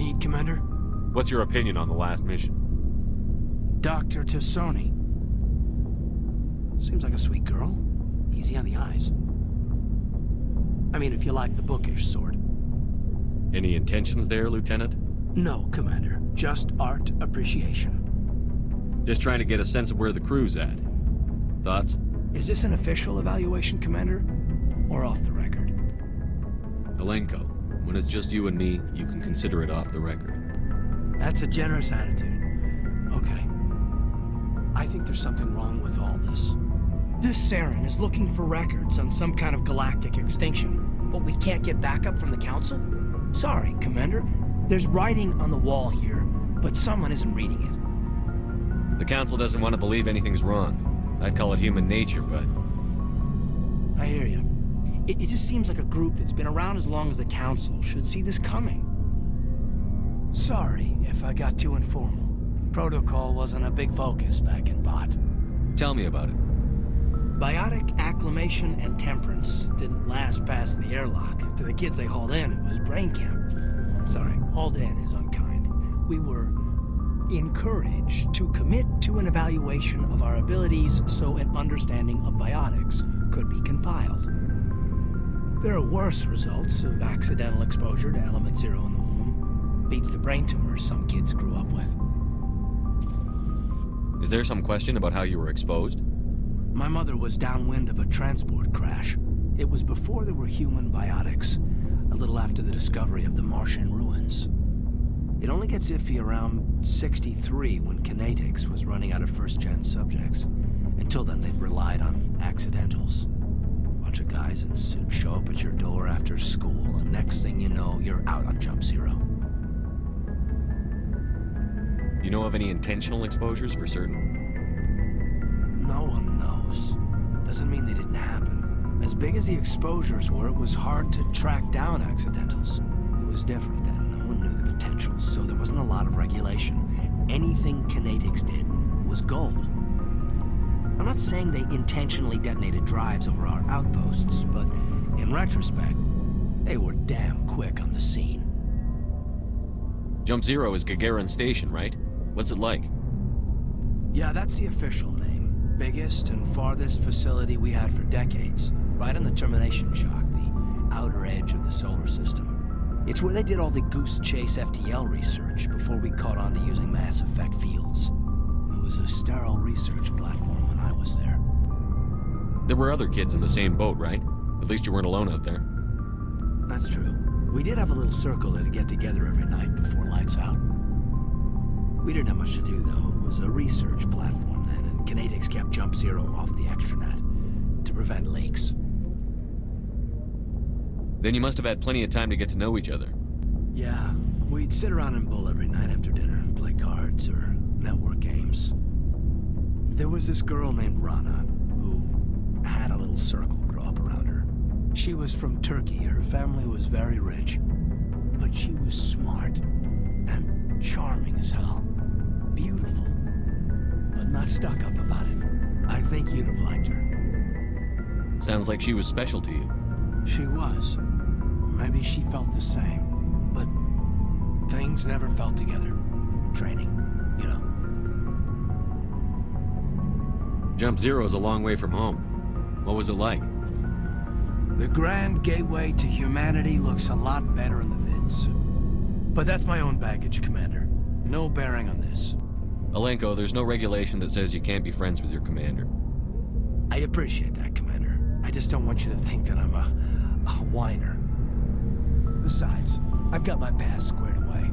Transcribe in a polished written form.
need, Commander? What's your opinion on the last mission? Dr. Tassoni. Seems like a sweet girl. Easy on the eyes. I mean, if you like the bookish sort. Any intentions there, Lieutenant? No, Commander. Just art appreciation. Just trying to get a sense of where the crew's at. Thoughts? Is this an official evaluation, Commander? Or off the record? Alenko, when it's just you and me, you can consider it off the record. That's a generous attitude. Okay. I think there's something wrong with all this. This Saren is looking for records on some kind of galactic extinction, but we can't get backup from the Council? Sorry, Commander. There's writing on the wall here, but someone isn't reading it. The Council doesn't want to believe anything's wrong. I'd call it human nature, but... I hear you. It just seems like a group that's been around as long as the Council should see this coming. Sorry if I got too informal. Protocol wasn't a big focus back in Bot. Tell me about it. Biotic acclimation and temperance didn't last past the airlock. To the kids they hauled in, it was brain camp. Sorry, hauled in is unkind. We were encouraged to commit to an evaluation of our abilities so an understanding of biotics could be compiled. There are worse results of accidental exposure to Element Zero in the womb. Beats the brain tumors some kids grew up with. Is there some question about how you were exposed? My mother was downwind of a transport crash. It was before there were human biotics, a little after the discovery of the Martian ruins. It only gets iffy around 63 when Kinetics was running out of first-gen subjects. Until then, they'd relied on accidentals. A bunch of guys in suits show up at your door after school, and next thing you know, you're out on Jump Zero. You know of any intentional exposures for certain? No one knows. Doesn't mean they didn't happen. As big as the exposures were, it was hard to track down accidentals. It was different then. No one knew the potential, so there wasn't a lot of regulation. Anything Kinetics did was gold. I'm not saying they intentionally detonated drives over our outposts, but in retrospect, they were damn quick on the scene. Jump Zero is Gagarin Station, right? What's it like? Yeah, that's the official name. Biggest and farthest facility we had for decades. Right on the termination shock, the outer edge of the solar system. It's where they did all the Goose Chase FTL research before we caught on to using mass effect fields. It was a sterile research platform when I was there. There were other kids in the same boat, right? At least you weren't alone out there. That's true. We did have a little circle that'd get together every night before lights out. We didn't have much to do, though. It was a research platform then, and Kinetics kept Jump Zero off the extranet to prevent leaks. Then you must have had plenty of time to get to know each other. Yeah, we'd sit around and bull every night after dinner, play cards or network games. There was this girl named Rana, who had a little circle grow up around her. She was from Turkey. Her family was very rich. But she was smart and charming as hell. Beautiful, but not stuck up about it. I think you'd have liked her. Sounds like she was special to you. She was. Maybe she felt the same. But things never felt together. Training, you know. Jump Zero's a long way from home. What was it like? The grand gateway to humanity looks a lot better in the vids. But that's my own baggage, Commander. No bearing on this. Alenko, there's no regulation that says you can't be friends with your commander. I appreciate that, Commander. I just don't want you to think that I'm a whiner. Besides, I've got my past squared away.